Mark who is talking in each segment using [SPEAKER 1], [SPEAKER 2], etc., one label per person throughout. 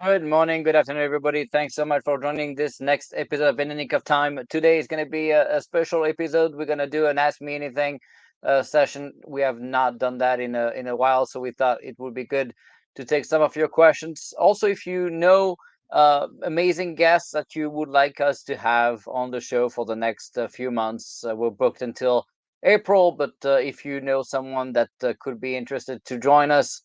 [SPEAKER 1] Good morning, good afternoon, everybody. Thanks so much for joining this next episode of In the Nick of Time. Today is going to be a special episode. We're going to do an Ask Me Anything session. We have not done that in a while, so we thought it would be good to take some of your questions. Also, if you know amazing guests that you would like us to have on the show for the next few months, we're booked until April, but if you know someone that could be interested to join us,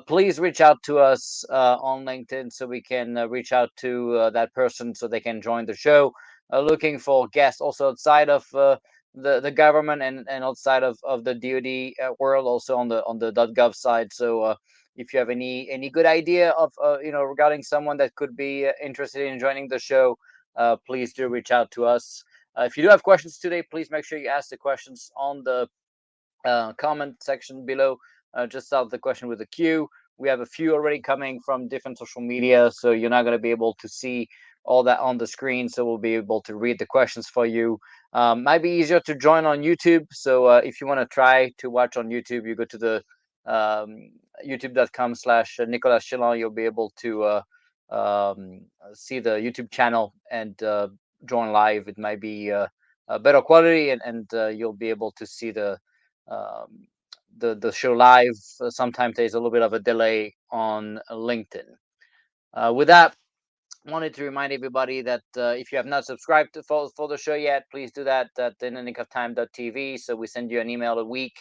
[SPEAKER 1] please reach out to us on LinkedIn so we can reach out to that person so they can join the show. Looking for guests also outside of the government and outside of the DoD world, also on the .gov side. So if you have any good idea of regarding someone that could be interested in joining the show, please do reach out to us. If you do have questions today, please make sure you ask the questions on the comment section below. Just start the question with a Q. We have a few already coming from different social media, so you're not going to be able to see all that on the screen. So we'll be able to read the questions for you. Might be easier to join on YouTube. So if you want to try to watch on YouTube, you go to the youtube.com/Nicolas Chillon. You'll be able to see the YouTube channel and join live. It might be a better quality, and you'll be able to see um, the show live. Sometimes there's a little bit of a delay on LinkedIn. With that, wanted to remind everybody that if you have not subscribed for the show yet, please do that at inthenickofTime.tv. So we send you an email a week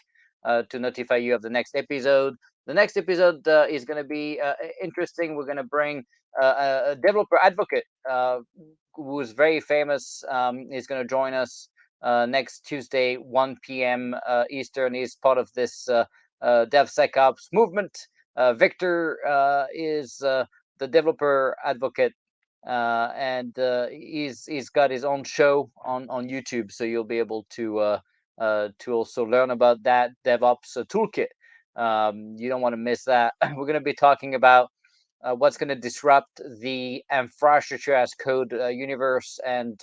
[SPEAKER 1] to notify you of the next episode. The next episode is going to be interesting. We're going to bring a developer advocate who is very famous. Is going to join us next Tuesday, 1 p.m. Eastern. He's part of this DevSecOps movement. Victor is the developer advocate, and he's got his own show on YouTube, so you'll be able to also learn about that DevOps toolkit. You don't want to miss that. We're going to be talking about what's going to disrupt the infrastructure as code universe and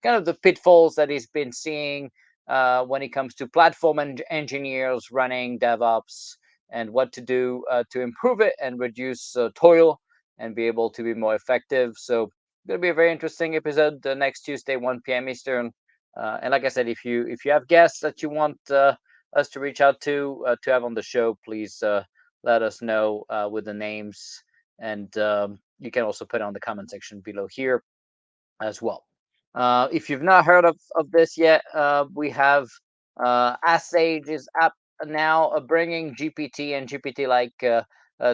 [SPEAKER 1] kind of the pitfalls that he's been seeing when it comes to platform engineers running DevOps and what to do to improve it and reduce toil and be able to be more effective. So it's going to be a very interesting episode next Tuesday, 1 p.m. Eastern. And like I said, if you have guests that you want us to reach out to have on the show, please let us know with the names, and you can also put it on the comment section below here as well. If you've not heard of this yet, we have AskSage is app now bringing GPT and GPT-like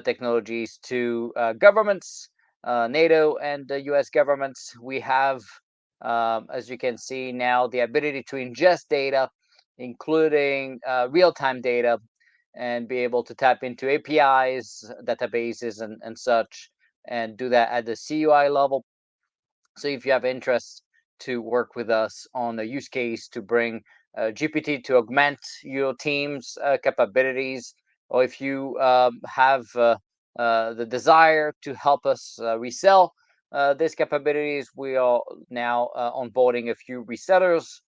[SPEAKER 1] technologies to governments, NATO and the U.S. governments. We have, as you can see now, the ability to ingest data, including real-time data, and be able to tap into APIs, databases, and such, and do that at the CUI level. So if you have interest to work with us on a use case to bring GPT to augment your team's capabilities, or if you have the desire to help us resell these capabilities, we are now onboarding a few resellers.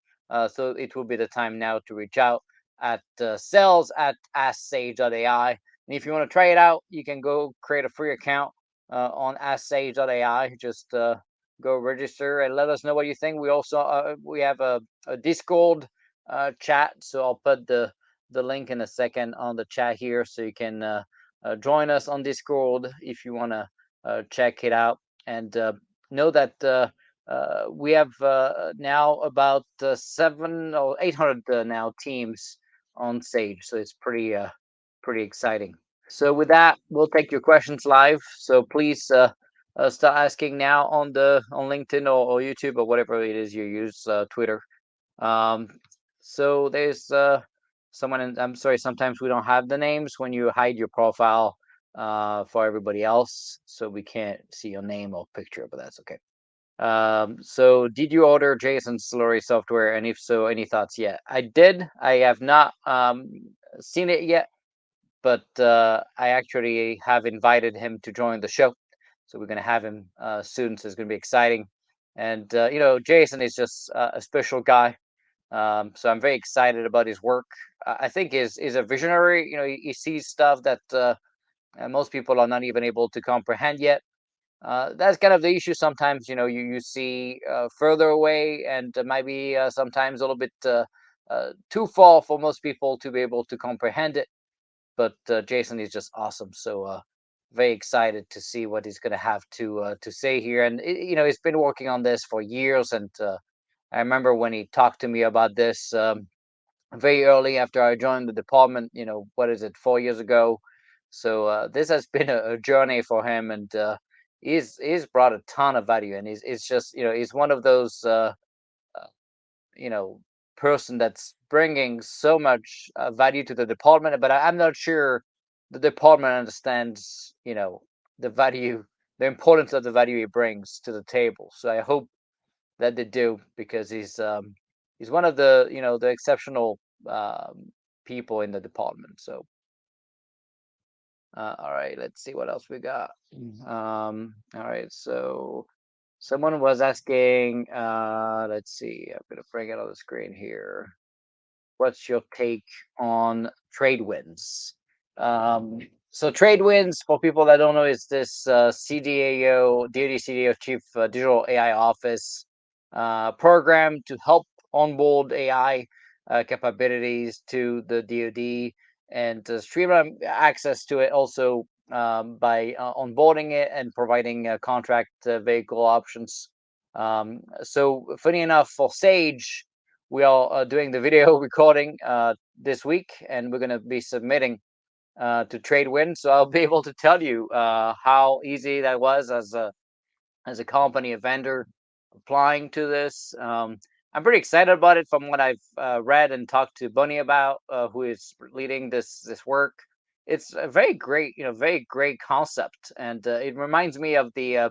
[SPEAKER 1] So it will be the time now to reach out at sales at AskSage.ai. And if you want to try it out, you can go create a free account on AskSage.ai. Just go register and let us know what you think. We also we have a Discord chat, so I'll put the link in a second on the chat here, so you can join us on Discord if you want to check it out. And know that we have now about 700 or 800 now teams on Sage, so it's pretty exciting. So with that, we'll take your questions live. So please start asking now on LinkedIn or YouTube or whatever it is you use, Twitter. Um, so there's someone, and I'm sorry, sometimes we don't have the names when you hide your profile for everybody else, so we can't see your name or picture, but that's okay. So did you order JSON Slurry software, and if so, any thoughts yet? I did. I have not seen it yet, but I actually have invited him to join the show. So we're going to have him soon. So it's going to be exciting. And, Jason is just a special guy. So I'm very excited about his work. I think is a visionary. He sees stuff that most people are not even able to comprehend yet. That's kind of the issue. Sometimes, you see further away, and maybe sometimes a little bit too far for most people to be able to comprehend it. But Jason is just awesome. So very excited to see what he's going to have to say here. And he's been working on this for years, and I remember when he talked to me about this very early after I joined the department. What is it, 4 years ago? So this has been a journey for him, and he's brought a ton of value, and he's just he's one of those uh, you know person that's bringing so much value to the department. But I'm not sure the department understands the value, the importance of the value he brings to the table. So I hope that they do, because he's one of the exceptional people in the department. So all right, let's see what else we got. All right, so someone was asking, let's see, I'm gonna bring it on the screen here. What's your take on trade winds? Um, so trade winds, for people that don't know, is this CDAO, DoD CDAO, Chief Digital AI Office program to help onboard AI capabilities to the DoD, and to streamline access to it also, by onboarding it and providing contract vehicle options. So funny enough, for Sage, we are doing the video recording this week, and we're going to be submitting to Tradewin. So I'll be able to tell you how easy that was as a company, a vendor applying to this. I'm pretty excited about it from what I've read and talked to Bunny about, who is leading this work. It's a very great, very great concept, and it reminds me of the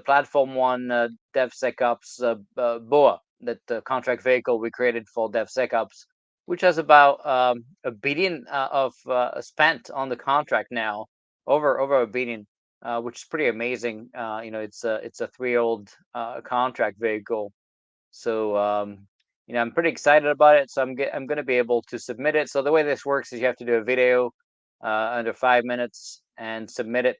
[SPEAKER 1] Platform One DevSecOps BOA, that contract vehicle we created for DevSecOps, which has about $1 billion of spent on the contract now, over $1 billion, which is pretty amazing. It's a 3-year-old contract vehicle. So I'm pretty excited about it. So I'm going to be able to submit it. So the way this works is you have to do a video under 5 minutes and submit it,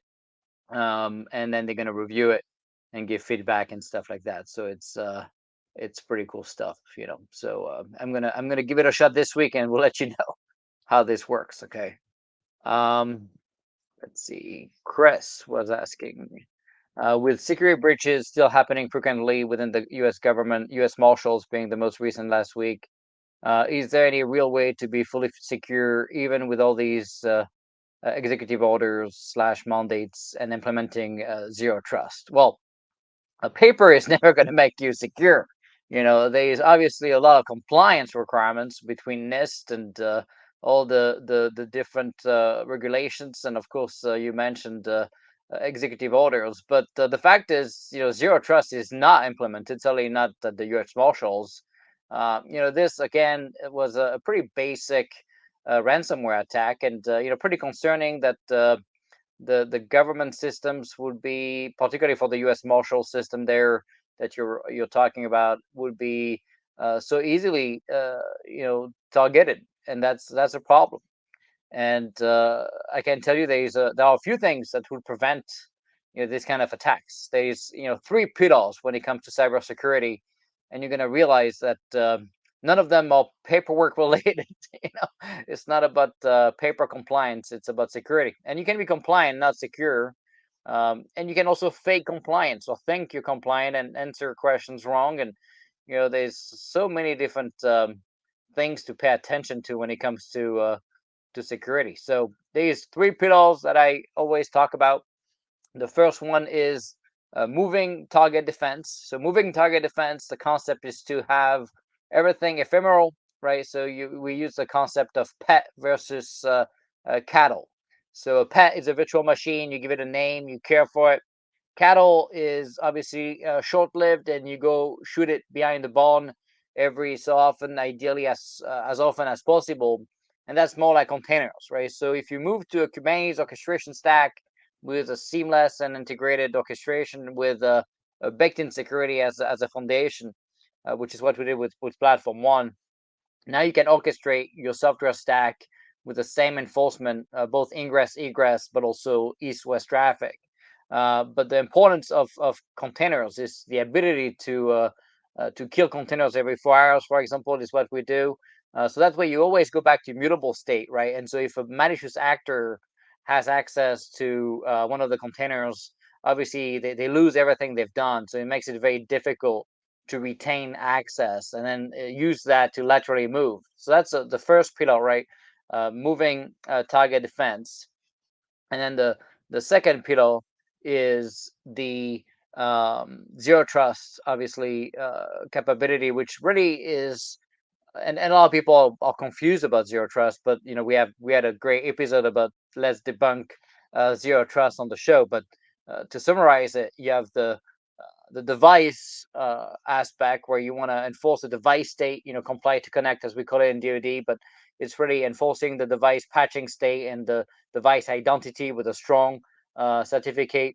[SPEAKER 1] and then they're going to review it and give feedback and stuff like that. So it's pretty cool stuff. So I'm gonna give it a shot this week, and we'll let you know how this works. Okay. Um, let's see. Chris was asking, with security breaches still happening frequently within the U.S. government, U.S. Marshals being the most recent last week, is there any real way to be fully secure even with all these executive orders slash mandates and implementing zero trust? Well, a paper is never going to make you secure. There's obviously a lot of compliance requirements between NIST and all the different regulations, and of course you mentioned executive orders. But the fact is, zero trust is not implemented. Certainly not the U.S. Marshals. This again, it was a pretty basic ransomware attack, and pretty concerning that the government systems would be, particularly for the U.S. Marshal system there that you're talking about, would be so easily targeted, and that's a problem. And I can tell you there are a few things that would prevent this kind of attacks. There's 3 pillars when it comes to cybersecurity, and you're going to realize that none of them are paperwork related. It's not about paper compliance, it's about security. And you can be compliant, not secure. And you can also fake compliance, or think you're compliant and answer questions wrong. And there's so many different things to pay attention to when it comes to security. So there's 3 pillars that I always talk about. The first one is moving target defense. So moving target defense, the concept is to have everything ephemeral, right? So we use the concept of pet versus cattle. So a pet is a virtual machine. You give it a name, you care for it. Cattle is obviously short-lived, and you go shoot it behind the barn every so often, ideally as often as possible. And that's more like containers, right? So if you move to a Kubernetes orchestration stack with a seamless and integrated orchestration with a baked-in security as a foundation, which is what we did with Platform One. Now you can orchestrate your software stack with the same enforcement, both ingress, egress, but also east-west traffic. But the importance of containers is the ability to kill containers every 4 hours, for example, is what we do. So that way you always go back to immutable state, right? And so if a malicious actor has access to one of the containers, obviously they lose everything they've done. So it makes it very difficult to retain access and then use that to laterally move. So that's the first pillar, right? Moving target defense. And then the second pillar is the zero trust, obviously, capability, which really is, and a lot of people are confused about zero trust. But we had a great episode about let's debunk zero trust on the show. But to summarize it, you have the device aspect where you want to enforce the device state, comply to connect, as we call it in DoD, but it's really enforcing the device patching state and the device identity with a strong certificate.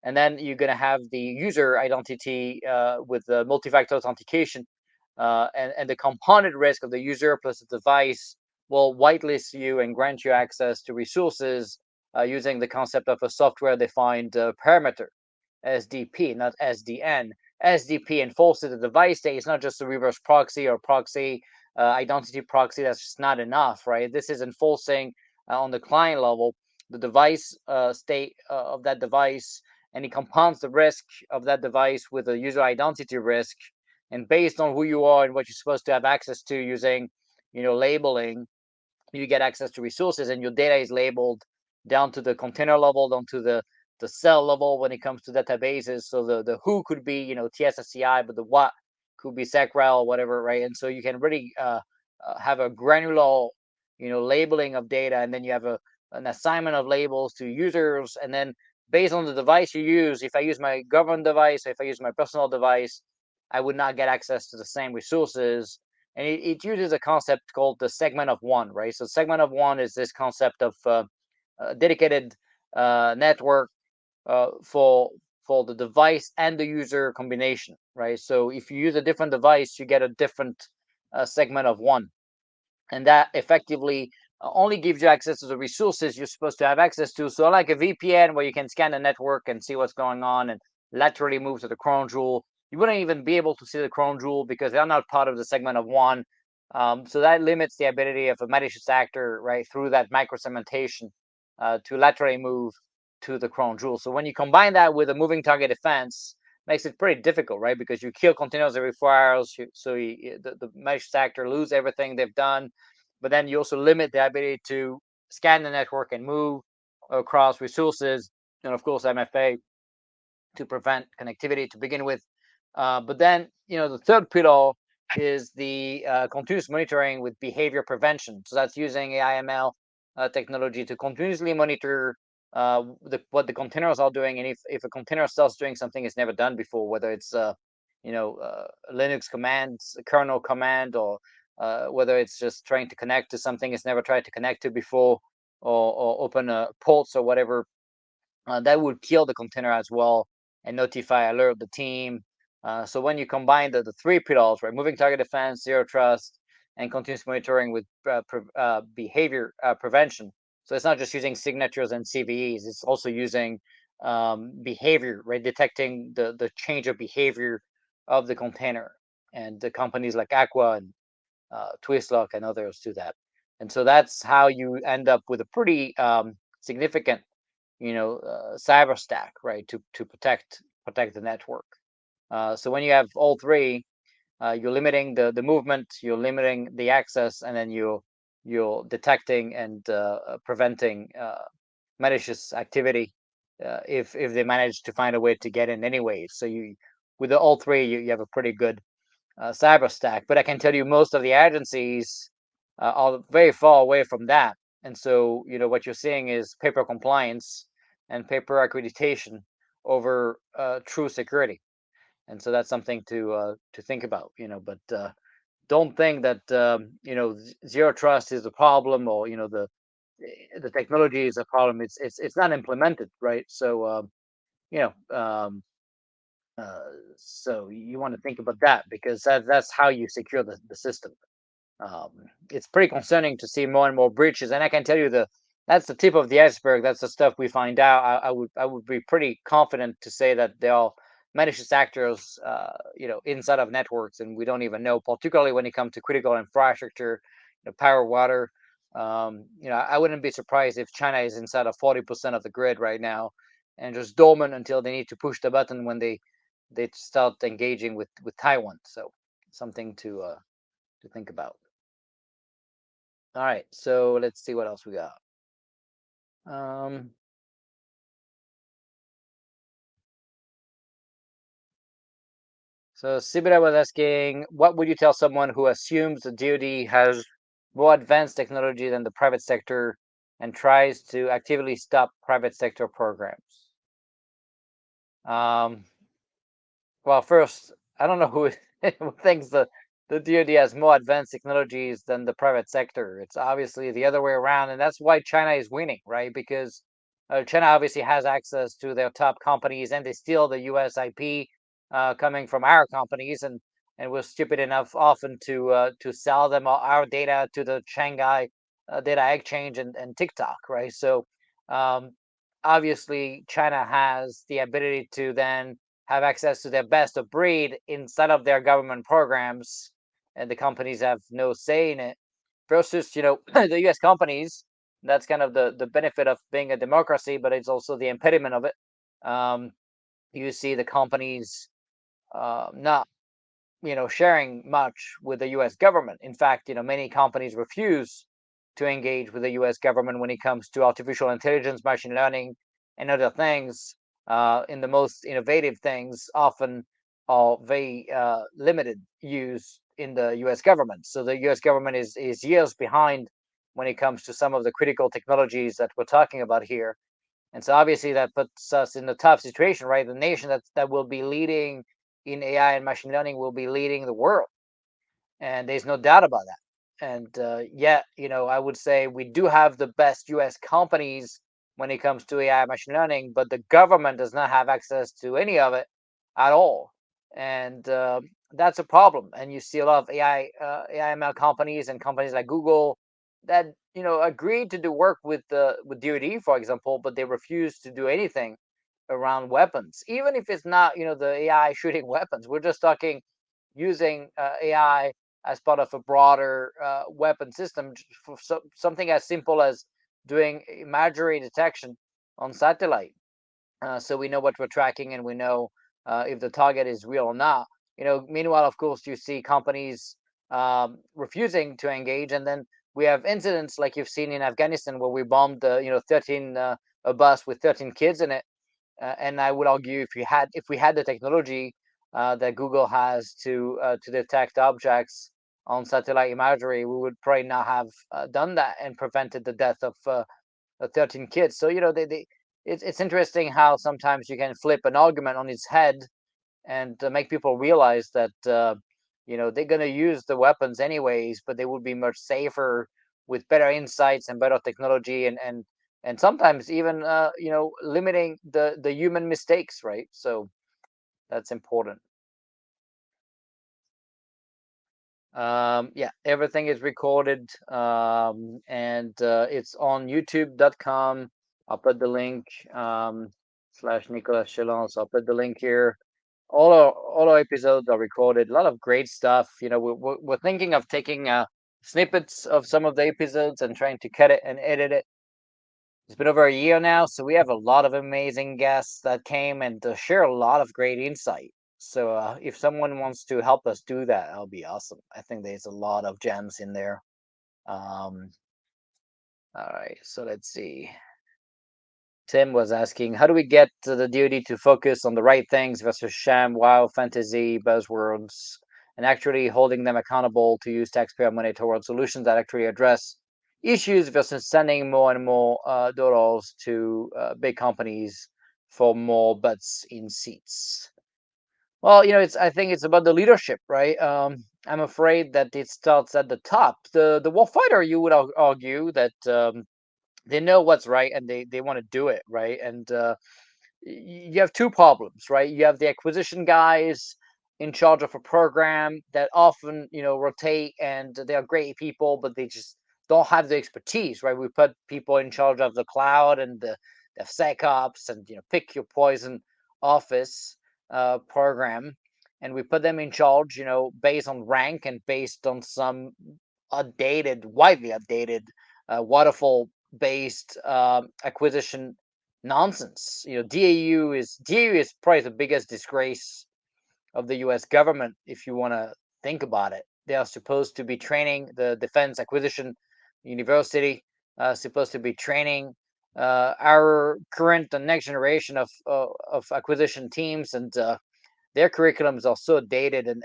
[SPEAKER 1] And then you're going to have the user identity with the multi-factor authentication, and the compounded risk of the user plus the device will whitelist you and grant you access to resources using the concept of a software-defined parameter. SDP, not SDN. SDP enforces the device state. It's not just a reverse proxy or proxy identity proxy. That's just not enough, right? This is enforcing on the client level the device state of that device, and it compounds the risk of that device with a user identity risk. And based on who you are and what you're supposed to have access to using, labeling, you get access to resources, and your data is labeled down to the container level, down to the cell level when it comes to databases. So the who could be, TSSCI, but the what could be SecRel or whatever, right? And so you can really have a granular, labeling of data, and then you have an assignment of labels to users, and then based on the device you use, if I use my government device, or if I use my personal device, I would not get access to the same resources. And it uses a concept called the segment of one, right? So segment of one is this concept of a dedicated network for the device and the user combination, right? So if you use a different device, you get a different segment of one, and that effectively only gives you access to the resources you're supposed to have access to. So like a VPN where you can scan the network and see what's going on and laterally move to the crown jewel, you wouldn't even be able to see the crown jewel because they're not part of the segment of one. So that limits the ability of a malicious actor, right, through that microsegmentation to laterally move to the crown jewel. So when you combine that with a moving target defense, makes it pretty difficult, right? Because you kill containers every 4 hours, so the malicious actor lose everything they've done, but then you also limit the ability to scan the network and move across resources, and of course MFA to prevent connectivity to begin with. But then, the third pillar is the continuous monitoring with behavior prevention. So that's using AI/ML technology to continuously monitor what the containers are doing, and if a container starts doing something it's never done before, whether it's Linux commands, kernel command, or whether it's just trying to connect to something it's never tried to connect to before, or open ports or whatever, that would kill the container as well and alert the team. So when you combine the three pillars, right, moving target defense, zero trust, and continuous monitoring with behavior prevention. So it's not just using signatures and CVEs; it's also using behavior, right, detecting the change of behavior of the container. And the companies like Aqua and Twistlock and others do that. And so that's how you end up with a pretty significant cyber stack, right, to protect the network. So when you have all three, you're limiting the movement, you're limiting the access, and then you're detecting and preventing malicious activity if they manage to find a way to get in anyway. So you with all three, you have a pretty good cyber stack. But I can tell you most of the agencies are very far away from that. And so, what you're seeing is paper compliance and paper accreditation over true security. And so that's something to think about. But don't think that zero trust is a problem, or the technology is a problem. It's not implemented, right? So you know so you want to think about that, because that's how you secure the system. um, it's pretty concerning to see more and more breaches. And I can tell you that's the tip of the iceberg. That's the stuff we find out. I would be pretty confident to say that there are malicious actors, inside of networks, and we don't even know. Particularly when it comes to critical infrastructure, power, water. I wouldn't be surprised if China is inside of 40% of the grid right now, and just dormant until they need to push the button when they start engaging with Taiwan. So something to think about. All right, so let's see what else we got. Um, So Sibira was asking, what would you tell someone who assumes the DoD has more advanced technology than the private sector and tries to actively stop private sector programs? Um, well, first, I don't know who who thinks the DoD has more advanced technologies than the private sector. It's obviously the other way around, and that's why China is winning, right? Because China obviously has access to their top companies, and they steal the U.S. IP coming from our companies, and we're stupid enough often to sell them our data to the Shanghai Data Exchange and TikTok, right? So um, obviously, China has the ability to then have access to their best of breed inside of their government programs, and the companies have no say in it. Versus, the U.S. companies, that's kind of the benefit of being a democracy, but it's also the impediment of it. Um, you see the companies not sharing much with the U.S. government. In fact, many companies refuse to engage with the U.S. government when it comes to artificial intelligence, machine learning, and other things. In the most innovative things, often are very limited use in the U.S. government. So the U.S. government is years behind when it comes to some of the critical technologies that we're talking about here. And so obviously that puts us in a tough situation, right? The nation that will be leading in AI and machine learning will be leading the world, and there's no doubt about that. And yet, I would say we do have the best U.S. companies when it comes to AI machine learning, but the government does not have access to any of it at all, and that's a problem. And you see a lot of AI/ML companies and companies like Google that agreed to do work with DoD, for example, but they refuse to do anything around weapons, even if it's not the AI shooting weapons. We're just talking using AI as part of a broader weapon system for something as simple as doing imagery detection on satellite, so we know what we're tracking and we know if the target is real or not. Meanwhile, of course, you see companies refusing to engage, and then we have incidents like you've seen in Afghanistan where we bombed 13 a bus with 13 kids in it. And I would argue if we had the technology that Google has to detect objects on satellite imagery, we would probably not have done that and prevented the death of 13 kids. So it's interesting how sometimes you can flip an argument on its head and make people realize that they're going to use the weapons anyways, but they would be much safer with better insights and better technology, and sometimes even limiting the human mistakes, right? So that's important. Yeah, everything is recorded, and it's on youtube.com. I'll put the link, slash Nicolas Chalons. I'll put the link here. All our episodes are recorded. A lot of great stuff. We're thinking of taking snippets of some of the episodes and trying to cut it and edit it. It's been over a year now, so we have a lot of amazing guests that came and share a lot of great insight. So if someone wants to help us do that, that'll be awesome. I think there's a lot of gems in there. Um, all right, so let's see. Tim was asking, how do we get the DoD to focus on the right things versus sham, wow, fantasy, buzzwords, and actually holding them accountable to use taxpayer money towards solutions that actually address issues versus sending more and more dollars to big companies for more butts in seats? Well, I think it's about the leadership, right? I'm afraid that it starts at the top. The warfighter, you would argue that they know what's right and they want to do it, right? And you have two problems, right? You have the acquisition guys in charge of a program that often rotate, and they are great people, but they just don't have the expertise, right? We put people in charge of the cloud and the DevSecOps and pick your poison office program, and we put them in charge, based on rank and based on some widely outdated waterfall based acquisition nonsense. DAU is probably the biggest disgrace of the U.S. government, if you want to think about it. They are supposed to be training the Defense Acquisition University, supposed to be training our current and next generation of acquisition teams, and their curriculums are so dated. And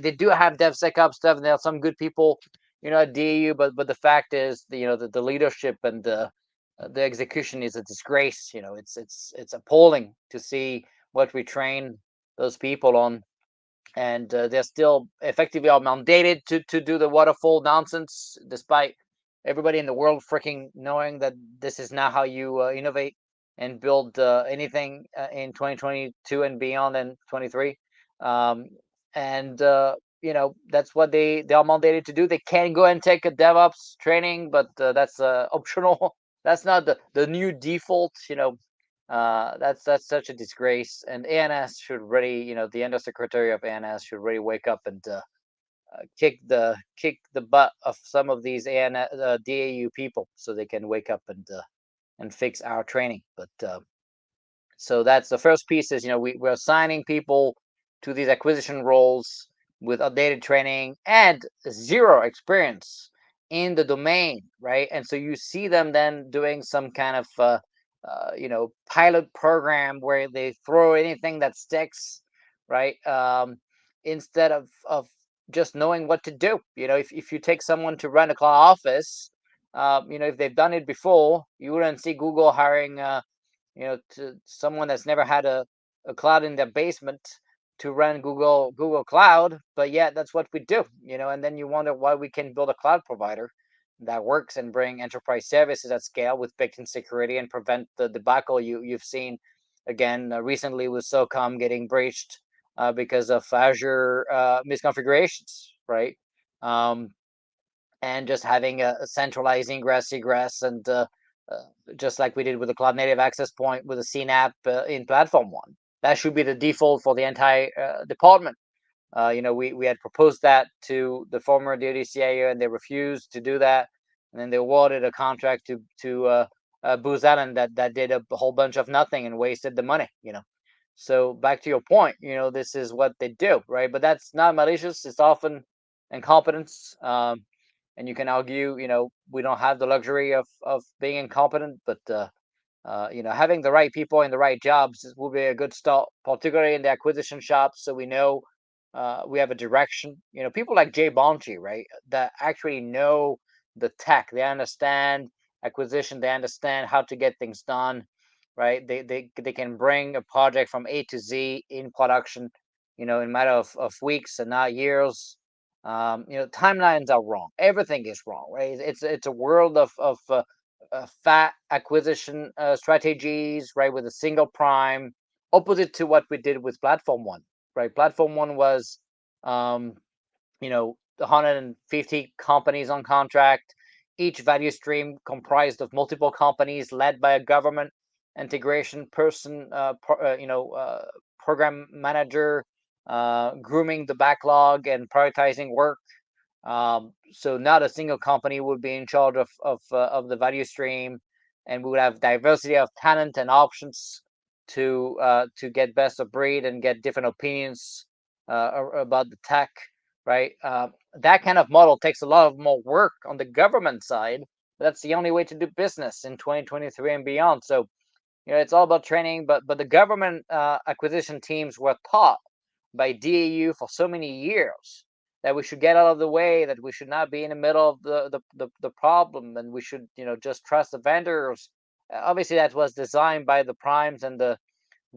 [SPEAKER 1] they do have DevSecOps stuff, and there are some good people, at DAU, but the fact is, the leadership and the execution is a disgrace. It's appalling to see what we train those people on, and they're still effectively are mandated to do the waterfall nonsense, despite everybody in the world freaking knowing that this is not how you innovate and build anything in 2022 and beyond, and 23. um, and that's what they are mandated to do. They can go and take a DevOps training, but that's optional. That's not the new default. That's such a disgrace, and ANS should really, the undersecretary of ANS should really wake up and kick the butt of some of these DAU people, so they can wake up and fix our training. But so that's the first piece. Is we're assigning people to these acquisition roles with outdated training and zero experience in the domain, right? And so you see them then doing some kind of pilot program where they throw anything that sticks, right? Instead of just knowing what to do. If you take someone to run a cloud office, if they've done it before, you wouldn't see Google hiring to someone that's never had a cloud in their basement to run Google Cloud. But yeah, that's what we do. And then you wonder why we can build a cloud provider that works and bring enterprise services at scale with baked-in security and prevent the debacle you've seen again recently with SOCOM getting breached because of Azure misconfigurations, right? Um, and just having a centralized ingress egress, and uh, just like we did with the cloud native access point with the CNAP in platform one. That should be the default for the entire department. We had proposed that to the former DoD CIO, and they refused to do that. And then they awarded a contract to Booz Allen that did a whole bunch of nothing and wasted the money. So back to your point, this is what they do, right? But that's not malicious. It's often incompetence. And you can argue, we don't have the luxury of being incompetent, but having the right people in the right jobs will be a good start, particularly in the acquisition shops. So we know we have a direction. People like Jay Bonchi, right, that actually know the tech. They understand acquisition. They understand how to get things done, right? They can bring a project from A to Z in production, in a matter of weeks and not years. Timelines are wrong. Everything is wrong, right? It's a world of fat acquisition strategies, right? With a single prime, opposite to what we did with Platform One, right? Platform One was, 150 companies on contract, each value stream comprised of multiple companies led by a government integration person, program manager, grooming the backlog and prioritizing work. So not a single company would be in charge of the value stream, and we would have diversity of talent and options to get best of breed and get different opinions about the tech, right? That kind of model takes a lot of more work on the government side, but that's the only way to do business in 2023 and beyond. So it's all about training, but the government acquisition teams were taught by DAU for so many years that we should get out of the way, that we should not be in the middle of the problem, and we should just trust the vendors. Obviously, that was designed by the primes and the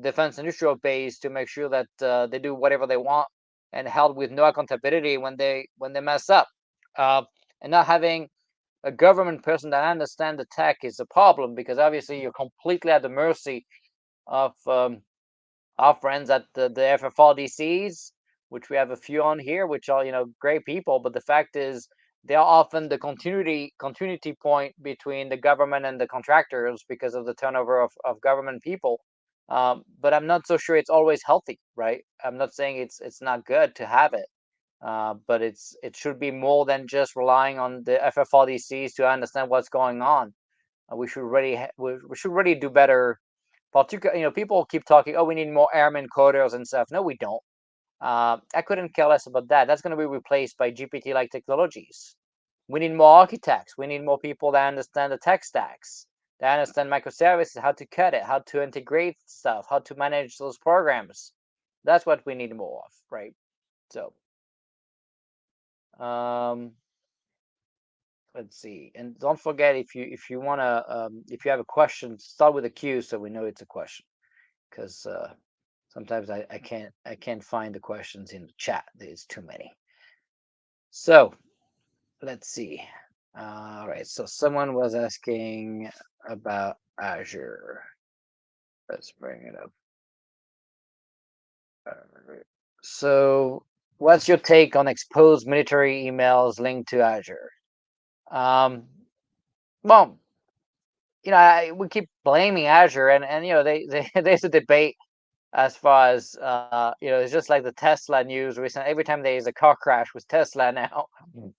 [SPEAKER 1] defense industrial base to make sure that they do whatever they want and held with no accountability when they mess up. Uh, and not having a government person that understands the tech is a problem, because obviously you're completely at the mercy of our friends at the FFRDCs, which we have a few on here, which are great people. But the fact is, they are often the continuity point between the government and the contractors because of the turnover of government people. But I'm not so sure it's always healthy, right? I'm not saying it's not good to have it, but it should be more than just relying on the FFRDCs to understand what's going on. We should really do better. Particularly, people keep talking, oh, we need more airmen coders and stuff. No, we don't. I couldn't care less about that. That's going to be replaced by GPT-like technologies. We need more architects. We need more people that understand the tech stacks, that understand microservices, how to cut it, how to integrate stuff, how to manage those programs. That's what we need more of, right? So, um, let's see. And don't forget, if you wanna if you have a question, start with a Q so we know it's a question, because sometimes I can't find the questions in the chat. There's too many. So let's see. All right. So someone was asking about Azure. Let's bring it up. So, what's your take on exposed military emails linked to Azure? Um, well, we keep blaming Azure, and they there's a debate as far as it's just like the Tesla news recently. Every time there is a car crash with Tesla now,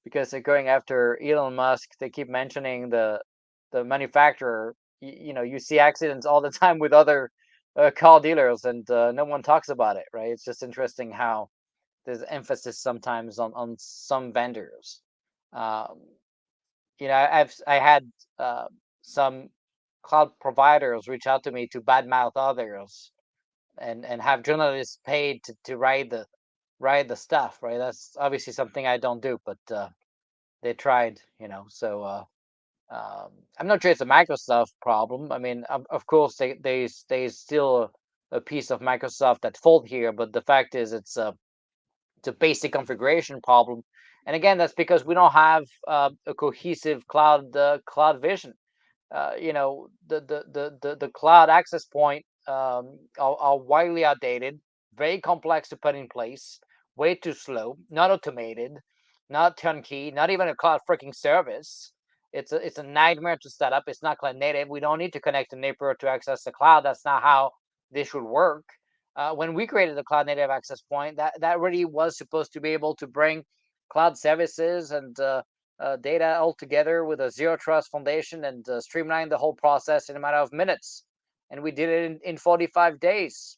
[SPEAKER 1] because they're going after Elon Musk, they keep mentioning the manufacturer. You see accidents all the time with other car dealers, and no one talks about it, right? It's just interesting how there's emphasis sometimes on some vendors. Um, I had some cloud providers reach out to me to badmouth others, and have journalists paid to write the stuff, right? That's obviously something I don't do, but they tried, so I'm not sure it's a Microsoft problem. I mean, of course they still a piece of Microsoft at fault here, but the fact is it's a basic configuration problem. And again, that's because we don't have a cohesive cloud vision. The cloud access point are widely outdated, very complex to put in place, way too slow, not automated, not turnkey, not even a cloud freaking service. It's a nightmare to set up. It's not cloud native. We don't need to connect to network to access the cloud. That's not how this should work. When we created the cloud native access point, that really was supposed to be able to bring cloud services and data all together with a zero trust foundation and streamline the whole process in a matter of minutes. And we did it in 45 days.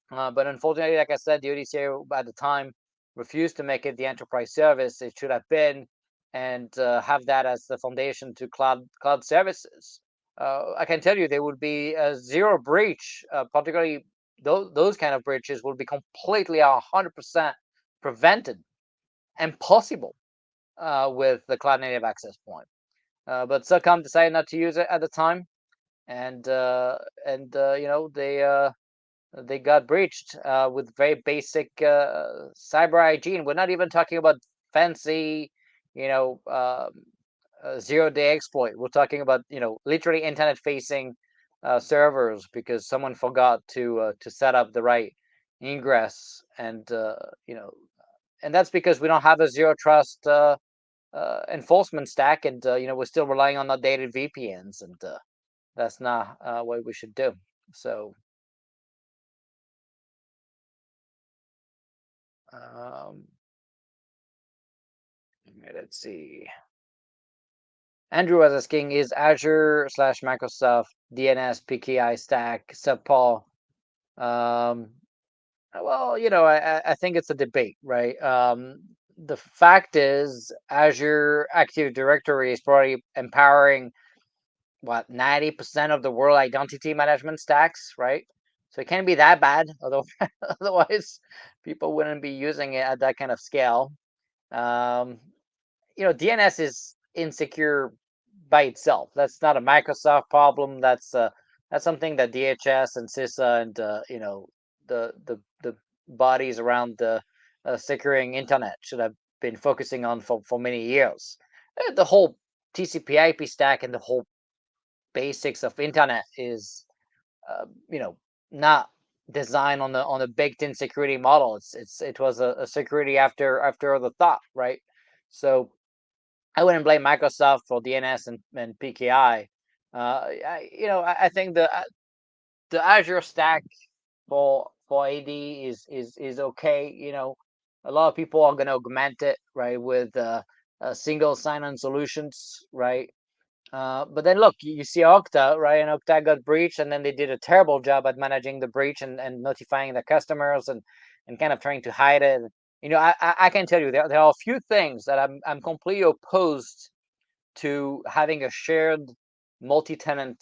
[SPEAKER 1] But unfortunately, like I said, the ODCA at the time refused to make it the enterprise service it should have been, and have that as the foundation to cloud services. I can tell you there would be a zero breach, particularly those kind of breaches will be completely 100% prevented and possible with the cloud native access point. But Succom decided not to use it at the time, and they got breached with very basic cyber hygiene. We're not even talking about fancy, you know, zero-day exploit. We're talking about literally internet-facing servers because someone forgot to set up the right ingress, and and that's because we don't have a zero trust enforcement stack, and we're still relying on outdated VPNs, and that's not what we should do. So um, let's see. Andrew was asking, is Azure slash Microsoft DNS PKI stack subpar? Um, well, I think it's a debate, right? The fact is, Azure Active Directory is probably empowering what 90% of the world identity management stacks, right? So it can't be that bad, although otherwise people wouldn't be using it at that kind of scale. Um, DNS is insecure by itself. That's not a Microsoft problem. That's something that DHS and CISA and the bodies around the securing internet should have been focusing on for many years. The whole TCP/IP stack and the whole basics of internet is you know not designed on a baked in security model. It was a security after the thought, right? So I wouldn't blame Microsoft for DNS and PKI. I think the Azure stack for AD is okay. A lot of people are going to augment it, right, with single sign-on solutions, right? But then look, you see Okta, right? And Okta got breached, and then they did a terrible job at managing the breach and notifying the customers and kind of trying to hide it. I can tell you there are a few things that I'm completely opposed to having a shared multi-tenant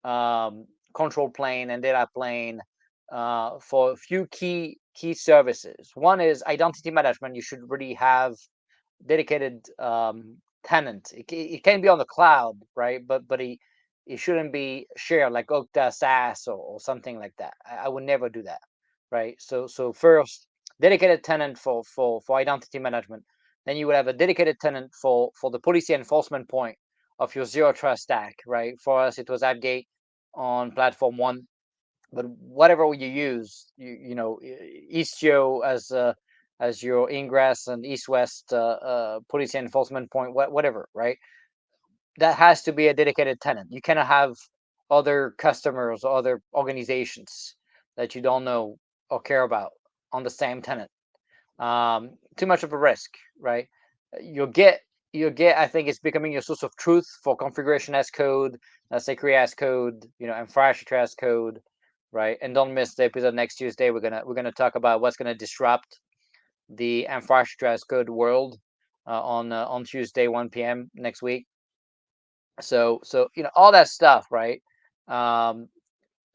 [SPEAKER 1] um, control plane and data plane for a few key services. One is identity management. You should really have dedicated tenant. It can be on the cloud, right? But it shouldn't be shared like Okta SaaS or something like that. I would never do that, right? So first, dedicated tenant for identity management. Then you would have a dedicated tenant for the policy enforcement point of your zero trust stack, right? For us, it was AppGate on platform one, but whatever you use, Istio as your ingress and east-west policy enforcement point, whatever, right? That has to be a dedicated tenant. You cannot have other customers or other organizations that you don't know or care about on the same tenant. Too much of a risk, right? You'll get. I think it's becoming your source of truth for configuration as code, security as code, infrastructure as code, right? And don't miss the episode next Tuesday. We're gonna talk about what's gonna disrupt the infrastructure as code world on Tuesday 1 p.m. next week. So all that stuff, right? Um,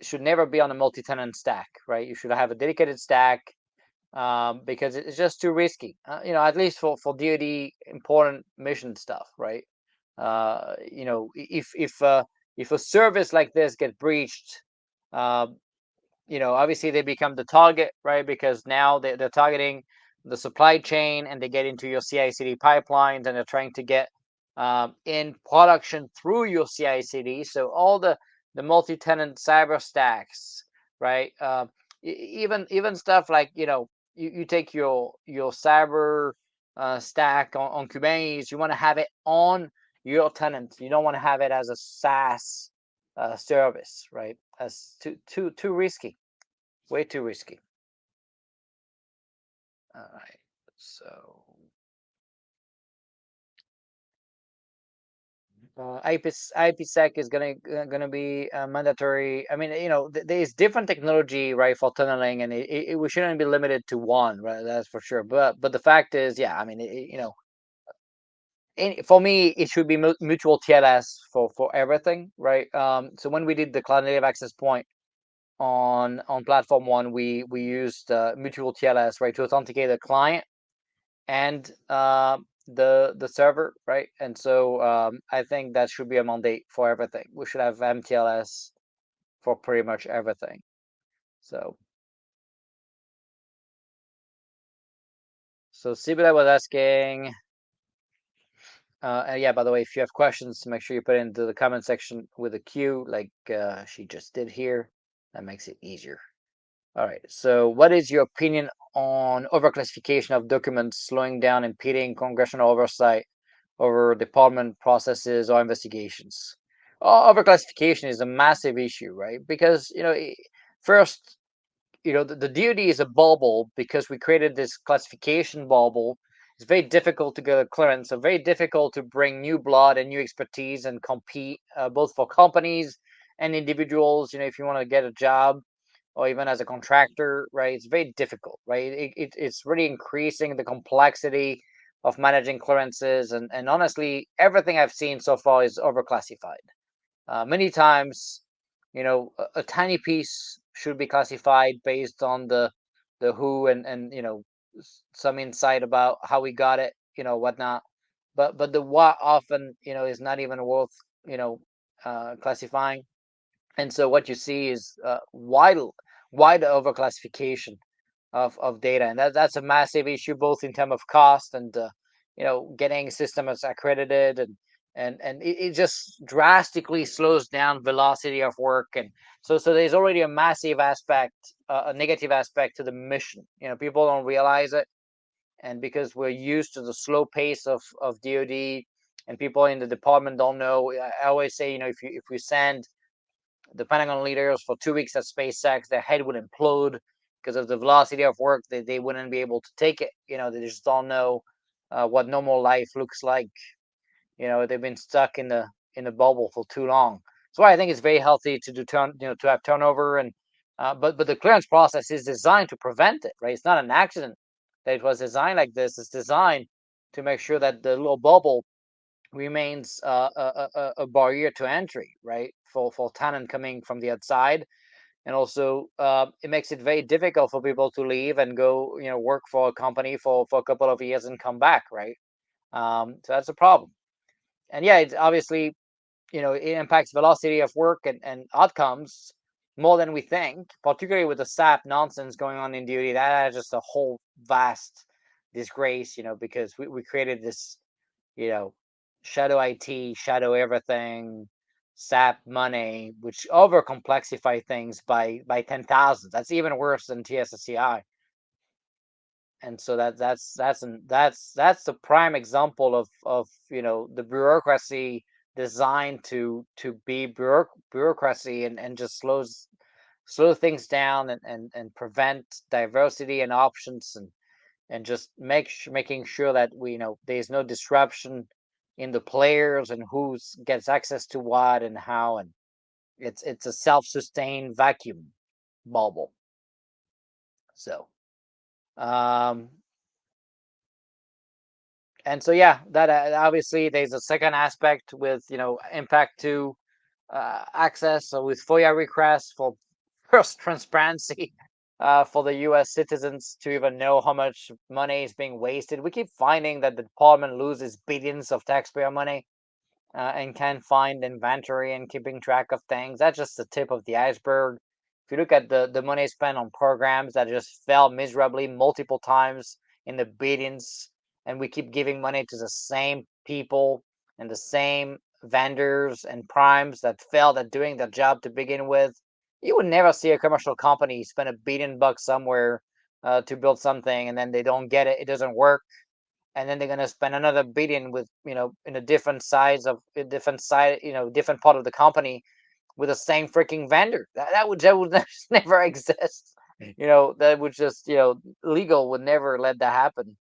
[SPEAKER 1] should never be on a multi-tenant stack, right? You should have a dedicated stack because it's just too risky. At least for DoD important mission stuff, right? If a service like this get breached, uh, obviously they become the target, right? Because now they're targeting the supply chain and they get into your CI/CD pipelines and they're trying to get in production through your CI/CD. So all the multi-tenant cyber stacks, right? Even stuff like you take your cyber stack on Kubernetes. You want to have it on your tenant. You don't want to have it as a SaaS service, right? As too risky, way too risky. All right, so IPsec is gonna be mandatory. I mean, there's different technology, right, for tunneling, and we shouldn't be limited to one, right? That's for sure. But the fact is, yeah, I mean, for me, it should be mutual TLS for everything, right? So when we did the cloud native access point on platform one, we used mutual TLS, right, to authenticate the client and the server, right? And so I think that should be a mandate for everything. We should have MTLS for pretty much everything. So Sibila was asking, and yeah, by the way, if you have questions, make sure you put it into the comment section with a Q, like she just did here. That makes it easier. All right. So, what is your opinion on overclassification of documents, slowing down, impeding congressional oversight over department processes or investigations? Overclassification is a massive issue, right? Because first, the DoD is a bubble because we created this classification bubble. It's very difficult to get a clearance, so very difficult to bring new blood and new expertise and compete both for companies and individuals. If you want to get a job or even as a contractor, right? It's very difficult, right? It's really increasing the complexity of managing clearances, and honestly, everything I've seen so far is overclassified. Many times, a tiny piece should be classified based on the who and some insight about how we got it, whatnot. But the what often is not even worth classifying. And so what you see is wide overclassification of data, and that's a massive issue both in terms of cost and getting systems accredited, and it just drastically slows down velocity of work. And so there's already a massive aspect, a negative aspect to the mission. People don't realize it, and because we're used to the slow pace of DoD, and people in the department don't know. I always say, if we send the Pentagon leaders for 2 weeks at SpaceX, their head would implode because of the velocity of work. They wouldn't be able to take it. They just don't know what normal life looks like. They've been stuck in the bubble for too long. So I think it's very healthy to to have turnover, and but the clearance process is designed to prevent it, right? It's not an accident that it was designed like this. It's designed to make sure that the little bubble remains a barrier to entry, right? For talent coming from the outside, and also it makes it very difficult for people to leave and go, work for a company for a couple of years and come back, right? So that's a problem. And yeah, it's obviously, it impacts velocity of work and outcomes more than we think, particularly with the SAP nonsense going on in DoD. That is just a whole vast disgrace, because we created this, you know, shadow IT, shadow everything, SAP money, which over complexify things by 10,000. That's even worse than TSSCI. And so that's the prime example of the bureaucracy designed to be bureaucracy, and just slow things down, and prevent diversity and options, and just making sure that there's no disruption in the players and who gets access to what and how, and it's a self-sustained vacuum bubble. So um and so yeah, that obviously there's a second aspect with impact to access. So with FOIA requests for first transparency for the U.S. citizens to even know how much money is being wasted. We keep finding that the department loses billions of taxpayer money and can't find inventory and keeping track of things. That's just the tip of the iceberg. If you look at the money spent on programs that just fell miserably multiple times in the billions, and we keep giving money to the same people and the same vendors and primes that failed at doing their job to begin with, you would never see a commercial company spend $1 billion somewhere to build something, and then they don't get it, it doesn't work, and then they're going to spend another billion with in a different size of a different side, different part of the company with the same freaking vendor. That would never exist. That would just legal would never let that happen.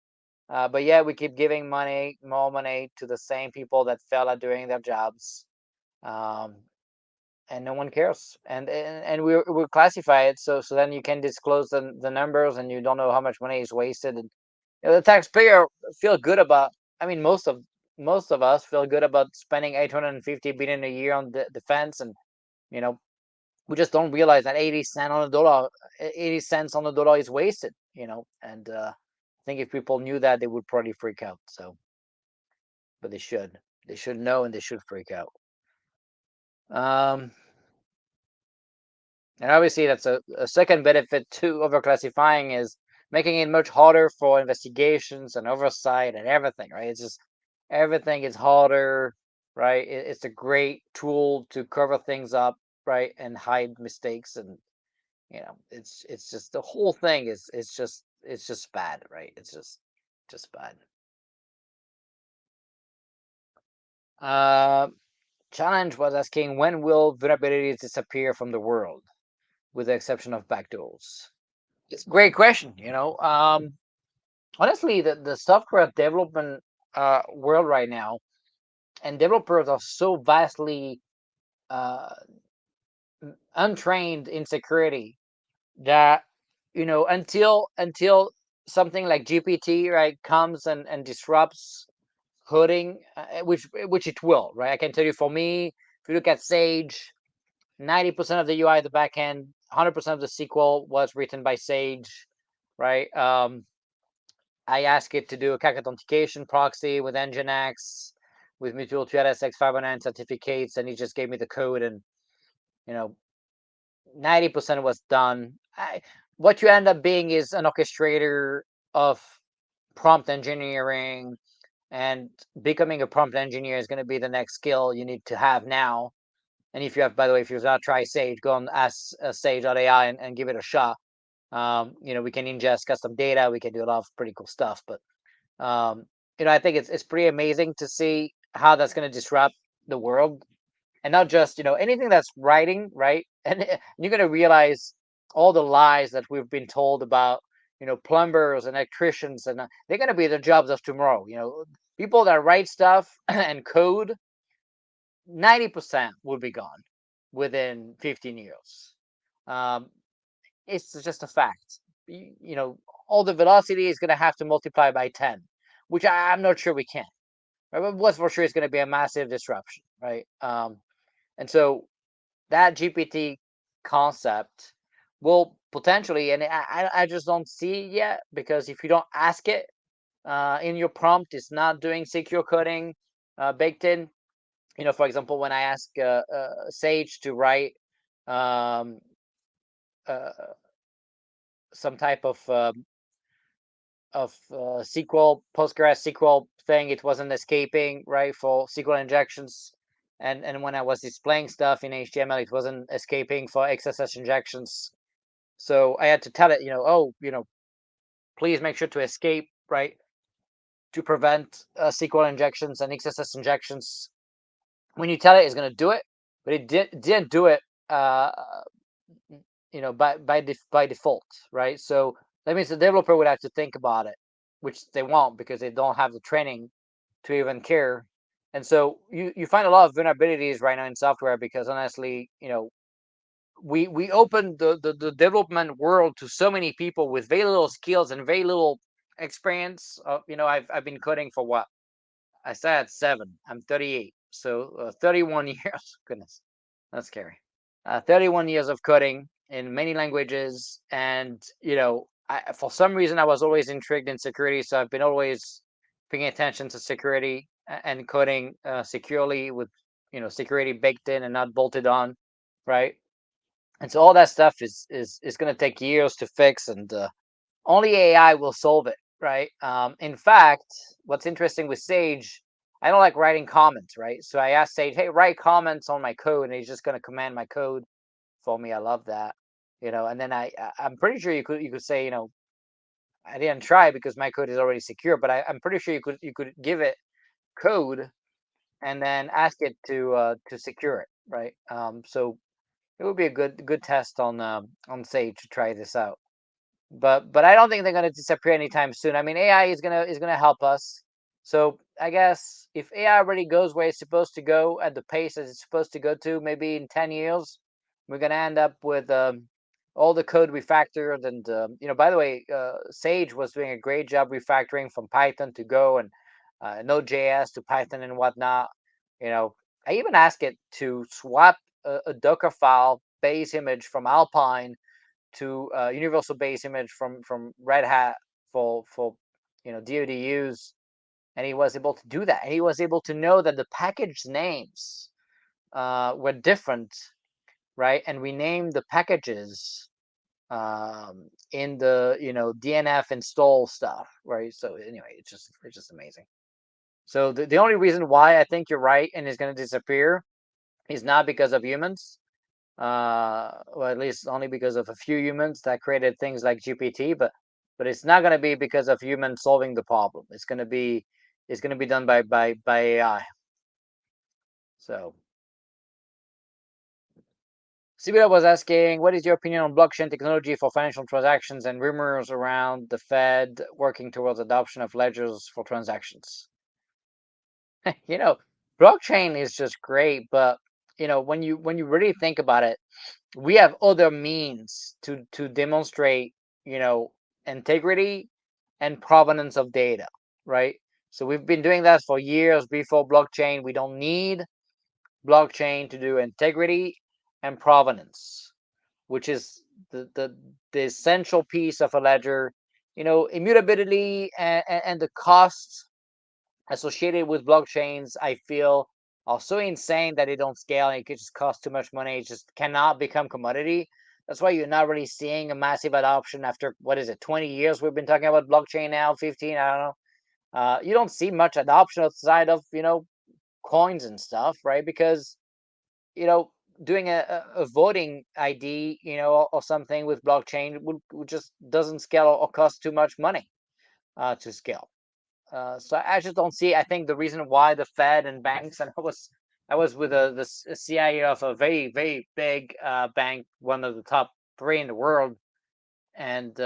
[SPEAKER 1] But yeah, we keep giving more money to the same people that fail at doing their jobs, um, and no one cares. And we classify it so then you can disclose the numbers, and you don't know how much money is wasted. And the taxpayer feel good about. I mean, most of us feel good about spending 850 billion a year on defense, and you know we just don't realize that 80 cents on the dollar is wasted. And I think if people knew that, they would probably freak out. So, but they should know, and they should freak out. Um, And obviously, that's a second benefit to overclassifying is making it much harder for investigations and oversight and everything, right? It's just everything is harder, right? It's a great tool to cover things up, right, and hide mistakes, and it's just the whole thing is it's just bad, right? It's just bad. Uh, Challenge was asking, when will vulnerabilities disappear from the world, with the exception of backdoors? It's a great question. Honestly, the software development world right now, and developers are so vastly uh, untrained in security that until something like GPT, right, comes and disrupts coding, which it will, right? I can tell you, for me, if you look at Sage, 90% of the UI at the back end, 100% of the SQL was written by Sage, right? I asked it to do a CAC authentication proxy with Nginx, with Mutual 2 certificates, and it just gave me the code, and you know, 90% was done. What you end up being is an orchestrator of prompt engineering, and becoming a prompt engineer is going to be the next skill you need to have now. And if you have, by the way, if you've not tried Sage, go and ask Sage.ai and give it a shot. We can ingest custom data. We can do a lot of pretty cool stuff, but I think it's pretty amazing to see how that's going to disrupt the world, and not just anything that's writing, right? And you're going to realize all the lies that we've been told about plumbers and electricians, and they're going to be the jobs of tomorrow. People that write stuff and code, 90% will be gone within 15 years. um, it's just a fact. All the velocity is going to have to multiply by 10, which I'm not sure we can. Right? But what's for sure is going to be a massive disruption, right? And so that GPT concept will potentially, and I just don't see it yet, because if you don't ask it in your prompt, it's not doing secure coding baked in. For example, when I ask Sage to write um, uh, some type of SQL, Postgres SQL thing, it wasn't escaping, right, for SQL injections. And when I was displaying stuff in HTML, it wasn't escaping for XSS injections. So I had to tell it, please make sure to escape, right, to prevent SQL injections and XSS injections. When you tell it, it's going to do it, but it didn't do it, by default, right? So that means the developer would have to think about it, which they won't, because they don't have the training to even care. And so you find a lot of vulnerabilities right now in software, because honestly, we open the development world to so many people with very little skills and very little experience. I've been coding for what? I started at 7. I'm 38, so 31 years. Goodness, that's scary. 31 years of coding in many languages, and for some reason I was always intrigued in security, so I've been always paying attention to security and coding securely, with security baked in and not bolted on, right? And so all that stuff is going to take years to fix, and only AI will solve it, right? In fact, what's interesting with Sage, I don't like writing comments, right? So I asked Sage, hey, write comments on my code, and he's just going to command my code for me. I love that, and then I'm pretty sure you could say, I didn't try because my code is already secure, but I'm pretty sure you could give it code and then ask it to secure it, right? So it would be a good test on Sage to try this out. But I don't think they're gonna disappear anytime soon. I mean, AI is gonna help us. So I guess if AI already goes where it's supposed to go at the pace that it's supposed to go to, maybe in 10 years, we're gonna end up with all the code refactored. And by the way, Sage was doing a great job refactoring from Python to Go, and Node.js to Python and whatnot. You know, I even asked it to swap a Docker file base image from Alpine to universal base image from Red Hat for DoD use, and he was able to do that. And he was able to know that the package names were different, right? And we named the packages in the DNF install stuff, right? So anyway, it's just amazing. So the only reason why I think you're right and it's going to disappear is not because of humans, or at least only because of a few humans that created things like GPT, but it's not going to be because of humans solving the problem. It's going to be done by AI. So Sibira was asking, what is your opinion on blockchain technology for financial transactions and rumors around the Fed working towards adoption of ledgers for transactions? you know, Blockchain is just great, but when you really think about it, we have other means to demonstrate, integrity and provenance of data, right? So we've been doing that for years before blockchain. We don't need blockchain to do integrity and provenance, which is the essential piece of a ledger. Immutability and the costs associated with blockchains, I feel, are so insane that they don't scale, and it could just cost too much money. It just cannot become commodity. That's why you're not really seeing a massive adoption after, what is it, 20 years we've been talking about blockchain now, 15, I don't know. You don't see much adoption outside of, coins and stuff, right? Because, you know, doing a voting ID, or something with blockchain would just doesn't scale or cost too much money to scale. So I just don't see. I think the reason why the Fed and banks, and I was with the CIA of a very very big bank, one of the top three in the world, and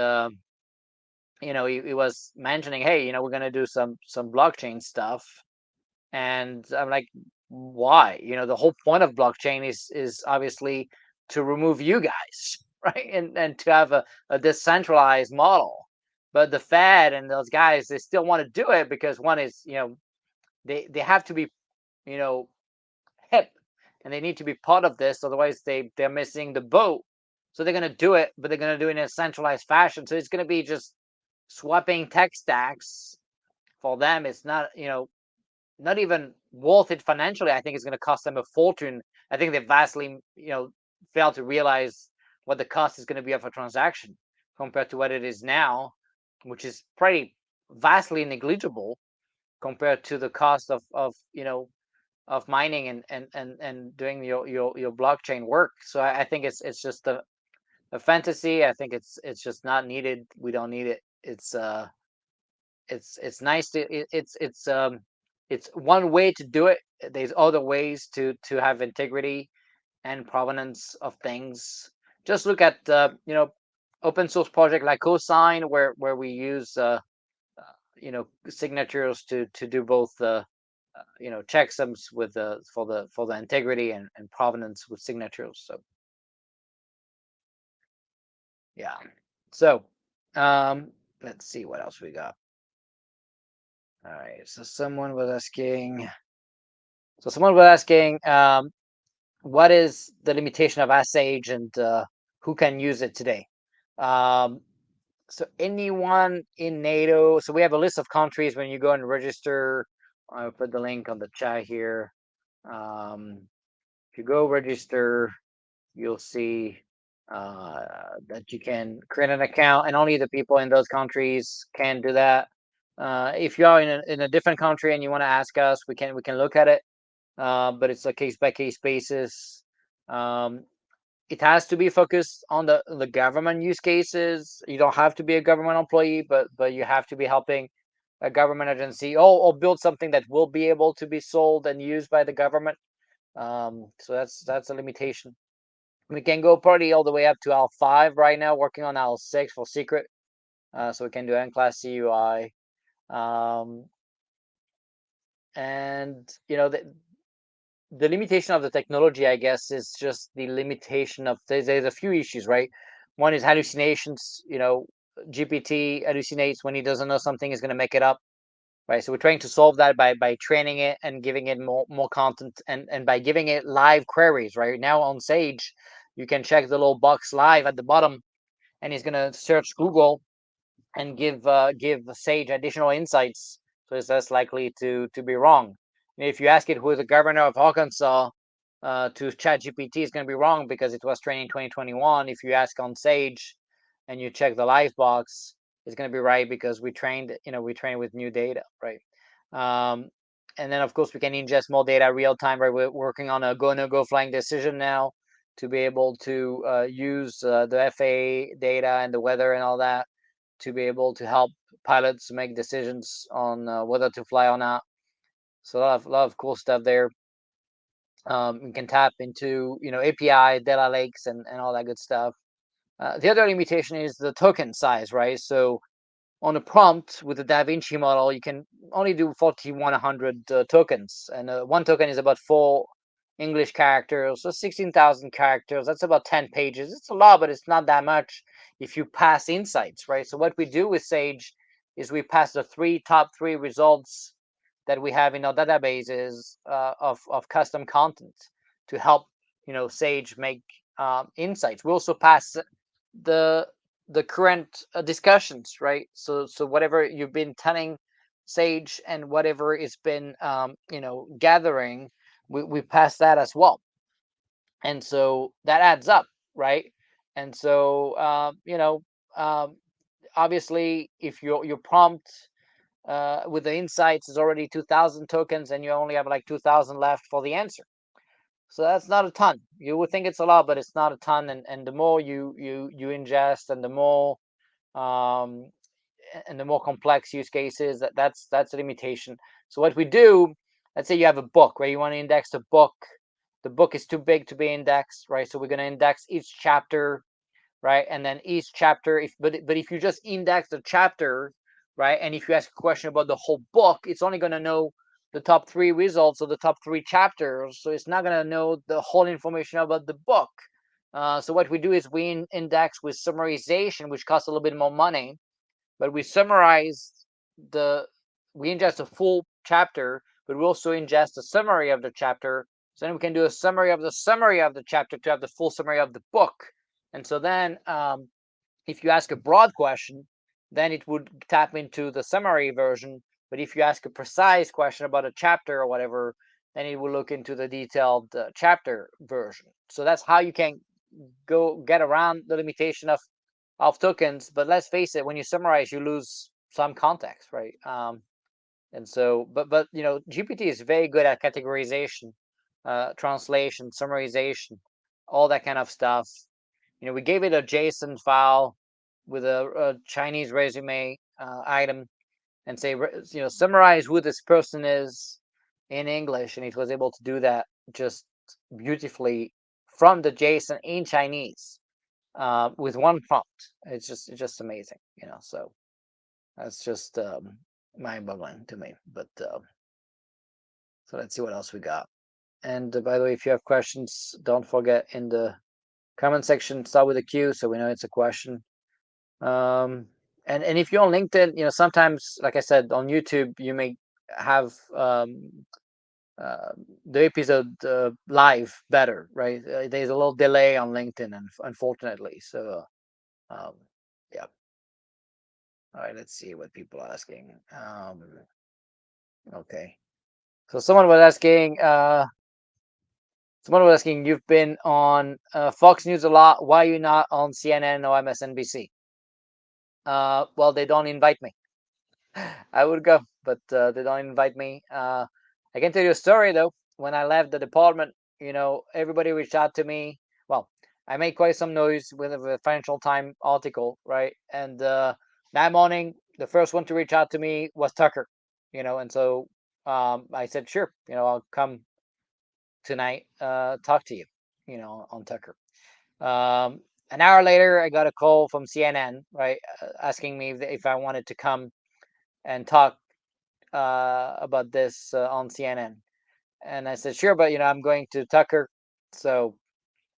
[SPEAKER 1] he was mentioning, hey, we're gonna do some blockchain stuff, and I'm like, why? The whole point of blockchain is obviously to remove you guys, right? And to have a decentralized model. But the Fed and those guys, they still want to do it because one is, they have to be, you know, hip, and they need to be part of this. Otherwise, they're missing the boat. So they're gonna do it, but they're gonna do it in a centralized fashion. So it's gonna be just swapping tech stacks. For them, it's not, not even worth it financially. I think it's going to cost them a fortune. I think they vastly, fail to realize what the cost is going to be of a transaction compared to what it is now, which is pretty vastly negligible compared to the cost of mining and doing your blockchain work. So I think it's just a fantasy. I think it's just not needed. We don't need it. It's nice to it's one way to do it. There's other ways to have integrity and provenance of things. Just look at open source project like Cosign, where we use signatures to do both checksums with for the integrity and provenance with signatures. So yeah. So let's see what else we got. All right. So someone was asking. What is the limitation of AskSage and who can use it today? So anyone in NATO. So we have a list of countries when you go and register. I'll put the link on the chat here. If you go register, you'll see that you can create an account, and only the people in those countries can do that. If you are in a different country and you want to ask us, we can look at it. But it's a case by case basis. It has to be focused on the government use cases. You don't have to be a government employee, but you have to be helping a government agency or build something that will be able to be sold and used by the government. So that's a limitation. We can go probably all the way up to L5 right now, working on L6 for secret. So we can do N-class CUI. And the limitation of the technology, I guess, is just the limitation of there's a few issues, right? One is hallucinations. GPT hallucinates when he doesn't know something, is going to make it up, right? So we're trying to solve that by training it and giving it more content, and by giving it live queries. Right now on Sage, you can check the little box live at the bottom, and he's going to search Google and give Sage additional insights, so it's less likely to be wrong. If you ask it who is the governor of Arkansas, to ChatGPT, is going to be wrong because it was trained in 2021. If you ask on Sage and you check the live box, it's going to be right because we trained with new data, right? And then of course we can ingest more data real time, right? We're working on a go no go flying decision now to be able to use the FAA data and the weather and all that to be able to help pilots make decisions on whether to fly or not. So a lot of cool stuff there. You can tap into API, data lakes, and all that good stuff. The other limitation is the token size, right? So on a prompt with the DaVinci model, you can only do 4,100 tokens, and one token is about 4 English characters, so 16,000 characters. That's about 10 pages. It's a lot, but it's not that much if you pass insights, right? So what we do with Sage is we pass the top three results that we have in our databases of custom content to help Sage make insights. We also pass the current discussions, right? So whatever you've been telling Sage and whatever it's been gathering, we pass that as well, and so that adds up, right? And so obviously if your prompt with the insights is already 2,000 tokens and you only have like 2,000 left for the answer, so that's not a ton. You would think it's a lot, but it's not a ton. And the more you ingest, and the more and the more complex use cases, that's a limitation. So what we do, let's say you have a book, right? You want to index the book. The book is too big to be indexed, right? So we're going to index each chapter, right? And then each chapter, but if you just index the chapter, right? And if you ask a question about the whole book, it's only going to know the top 3 results of the top 3 chapters. So it's not going to know the whole information about the book. So what we do is we index with summarization, which costs a little bit more money, but we summarize we ingest a full chapter, but we also ingest a summary of the chapter. So then we can do a summary of the chapter to have the full summary of the book. And so then if you ask a broad question, then it would tap into the summary version. But if you ask a precise question about a chapter or whatever, then it will look into the detailed chapter version. So that's how you can go get around the limitation of tokens. But let's face it, when you summarize, you lose some context, right? And so, but GPT is very good at categorization, translation, summarization, all that kind of stuff. We gave it a JSON file with a Chinese resume item and say, summarize who this person is in English, and it was able to do that just beautifully from the JSON in Chinese with one prompt. It's just amazing, So that's just mind-boggling to me. But so let's see what else we got. And by the way, if you have questions, don't forget in the comment section, start with a Q so we know it's a question. And if you're on LinkedIn, sometimes, like I said, on YouTube, you may have the episode live better, right? There's a little delay on LinkedIn, unfortunately. So, yeah. All right, let's see what people are asking. Okay. So someone was asking, you've been on Fox News a lot. Why are you not on CNN or MSNBC? Well, they don't invite me. I would go, but they don't invite me. I can tell you a story though. When I left the department, everybody reached out to me. Well, I made quite some noise with a Financial Times article, right? And that morning, the first one to reach out to me was Tucker, and so I said, sure, I'll come tonight, talk to you, on Tucker. An hour later, I got a call from CNN, right, asking me if I wanted to come and talk about this on CNN. And I said, sure, but I'm going to Tucker, so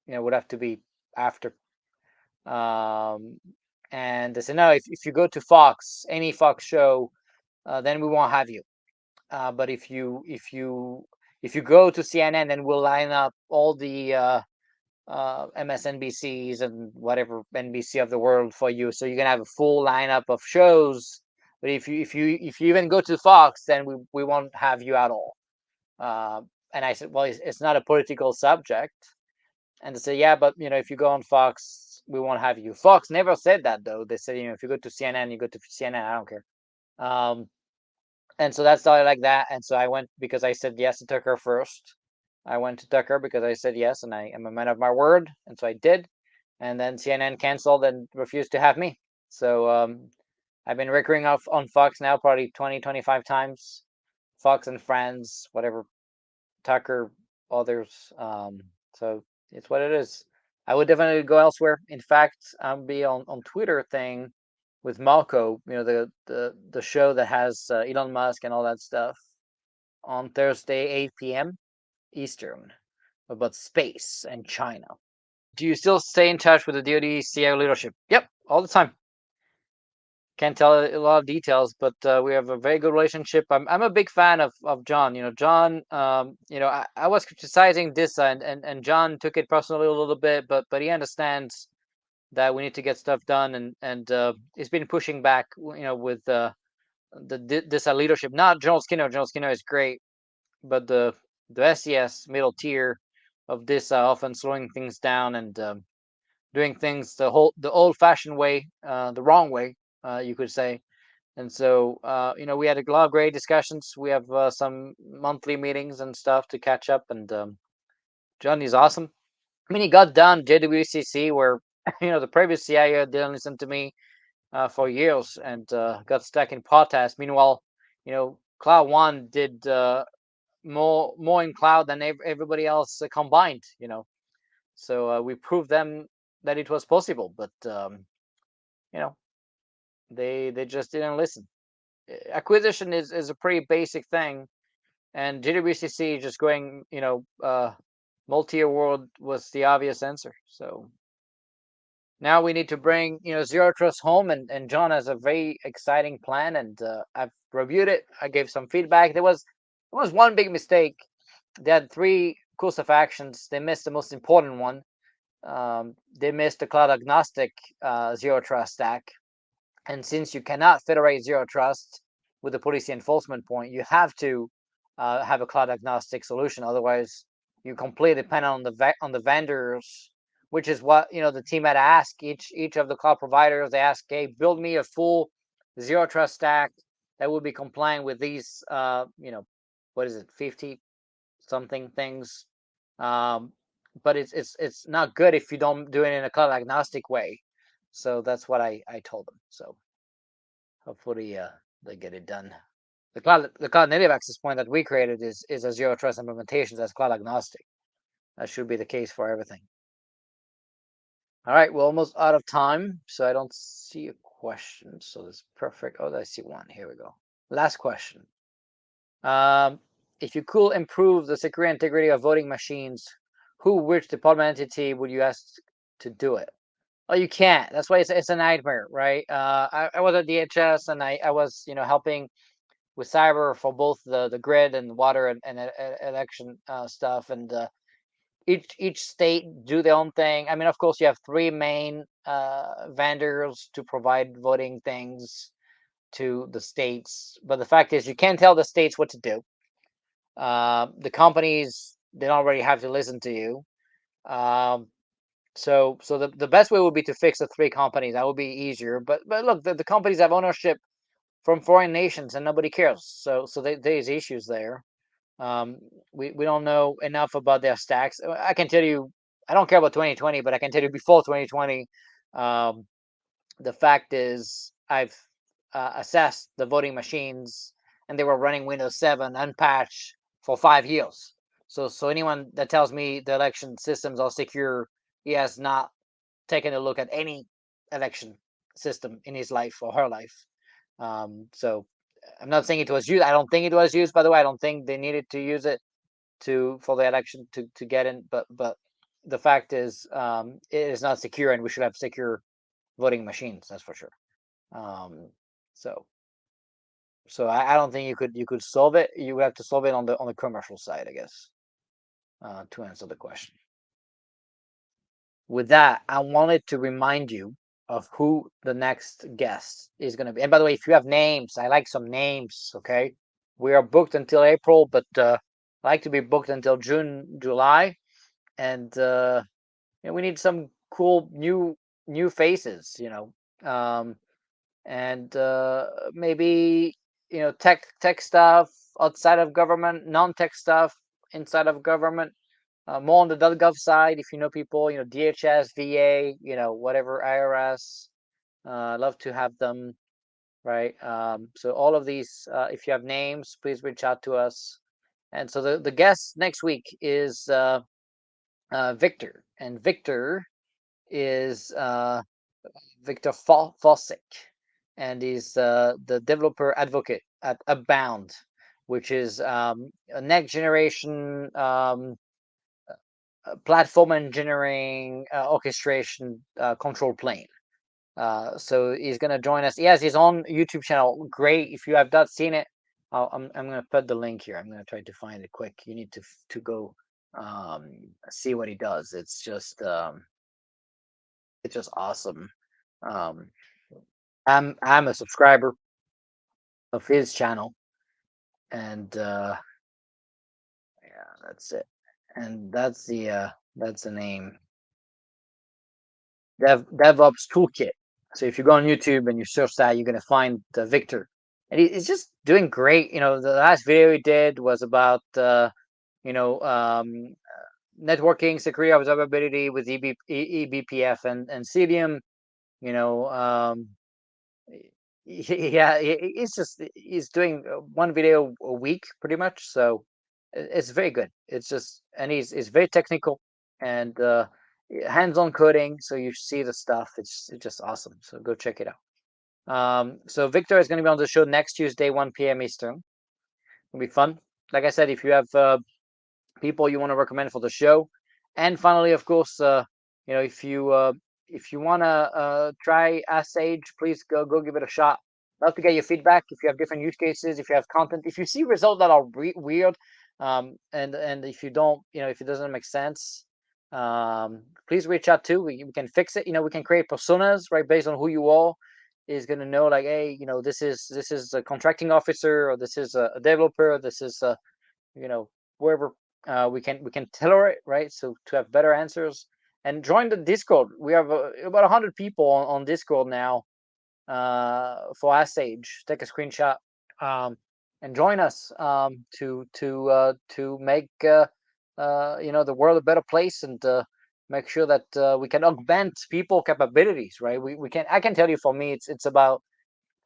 [SPEAKER 1] would have to be after. And they said, no, if you go to Fox, any Fox show, then we won't have you. But if you go to CNN, then we'll line up all the MSNBCs and whatever NBC of the world for you, so you can have a full lineup of shows. But if you even go to Fox, then we won't have you at all. And I said, well, it's not a political subject. And they said, yeah, but if you go on Fox, we won't have you. Fox never said that though. They said, if you go to CNN, you go to CNN. I don't care. And so that started like that. And so I went because I said yes to Tucker first. I went to Tucker because I said yes, and I am a man of my word, and so I did. And then CNN canceled and refused to have me. So I've been recurring off on Fox now probably 20, 25 times. Fox and Friends, whatever, Tucker, others. So it's what it is. I would definitely go elsewhere. In fact, I'll be on Twitter thing with Malco, the show that has Elon Musk and all that stuff, on Thursday, 8 p.m. Eastern, about space and China. Do you still stay in touch with the DoD CIO leadership? Yep, all the time. Can't tell a lot of details, but we have a very good relationship. I'm a big fan of John. John. I was criticizing this, and John took it personally a little bit, but he understands that we need to get stuff done, and he's been pushing back, with the DISA leadership. Not General Skinner. General Skinner is great, but the SES middle tier of DISA often slowing things down and doing things the old-fashioned way, the wrong way, you could say. And so, we had a lot of great discussions. We have some monthly meetings and stuff to catch up. And John is awesome. I mean, he got done JWCC where, the previous CIO didn't listen to me. for years and got stuck in Potas. Meanwhile, Cloud One did more in cloud than everybody else combined. So we proved them that it was possible, but you know they just didn't listen. Acquisition is a pretty basic thing, and GWCC just going multi award was the obvious answer. So now we need to bring Zero Trust home, and John has a very exciting plan, and I've reviewed it. I gave some feedback. There was one big mistake. They had three course of actions. They missed the most important one. They missed the cloud agnostic Zero Trust stack. And since you cannot federate Zero Trust with the policy enforcement point, you have to have a cloud agnostic solution. Otherwise, you completely depend on the vendors, which is what the team had asked each of the cloud providers. They asked, "Hey, build me a full Zero Trust stack that will be compliant with these, what is it, 50 something things." But it's not good if you don't do it in a cloud agnostic way. So that's what I told them. So hopefully they get it done. The cloud native access point that we created is a Zero Trust implementation that's cloud agnostic. That should be the case for everything. All right, we're almost out of time, so I don't see a question. So that's perfect. Oh, I see one. Here we go. Last question. If you could improve the security integrity of voting machines, which department entity would you ask to do it? Oh, you can't. That's why it's a nightmare, right? I was at DHS and I was helping with cyber for both the grid and water and election stuff, and each state do their own thing. I mean, of course, you have three main vendors to provide voting things to the states, but the fact is you can't tell the states what to do. The companies, they don't really have to listen to you. So the best way would be to fix the three companies. That would be easier. But look, the companies have ownership from foreign nations and nobody cares. So there's issues there. We don't know enough about their stacks. I can tell you, I don't care about 2020, but I can tell you before 2020, the fact is I've assessed the voting machines and they were running Windows 7 unpatched for 5 years. So anyone that tells me the election systems are secure, he has not taken a look at any election system in his life or her life. So I'm not saying it was used. I don't think it was used. By the way, I don't think they needed to use it for the election to get in. But the fact is, it is not secure, and we should have secure voting machines. That's for sure. Um, so I don't think you could solve it. You have to solve it on the commercial side, I guess, to answer the question. With that, I wanted to remind you of who the next guest is going to be. And by the way, if you have names, I like some names. Okay, we are booked until April, but I like to be booked until June, July, and we need some cool new faces. And maybe tech stuff outside of government, non-tech stuff inside of government, more on the .gov side. If you know people, DHS, VA, whatever, IRS. I'd love to have them, right? So all of these, if you have names, please reach out to us. And so the guest next week is Victor, and Victor is Victor Fossick, and he's the developer advocate at Upbound, which is a next generation platform engineering orchestration control plane. So he's gonna join us. He has his own YouTube channel. Great. If you have not seen it, I'm gonna put the link here. I'm gonna try to find it quick. You need to go see what he does. It's just awesome. Um, I'm a subscriber of his channel, and yeah, that's it. And that's the name, DevOps Toolkit. So if you go on YouTube and you search that, you're gonna find Victor, and he's just doing great. The last video he did was about you know um, networking security observability with eBPF and Cilium. You know, Yeah, he's doing one video a week pretty much, so it's very good. It's just and he's very technical and hands-on coding, so you see the stuff. It's just awesome. So go check it out. So Victor is going to be on the show next Tuesday, 1 p.m. Eastern. It'll be fun. Like I said, if you have people you want to recommend for the show, and finally, of course, if you want to try Ask Sage, please go give it a shot. Love to get your feedback. If you have different use cases, if you have content, if you see results that are weird, and if you don't, if it doesn't make sense, please reach out too. We can fix it. We can create personas right based on who you are. Is going to know like, hey, this is a contracting officer, or this is a developer, this is a you know wherever we can tailor it right, so to have better answers. And join the Discord. We have about 100 people on Discord now, for Ask Sage. Take a screenshot, and join us, to make the world a better place, and make sure that we can augment people capabilities, right? I can tell you, for me, it's about,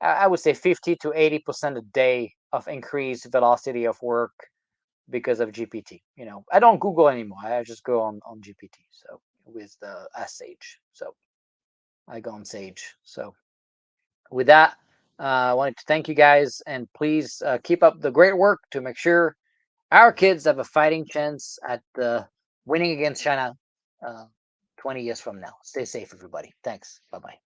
[SPEAKER 1] I would say, 50 to 80% a day of increased velocity of work because of GPT. I don't Google anymore. I just go on GPT. So with the Ask Sage. So I go on Sage. So with that, I wanted to thank you guys, and please keep up the great work to make sure our kids have a fighting chance at winning against China, uh, 20 years from now. Stay safe, everybody. Thanks. Bye bye.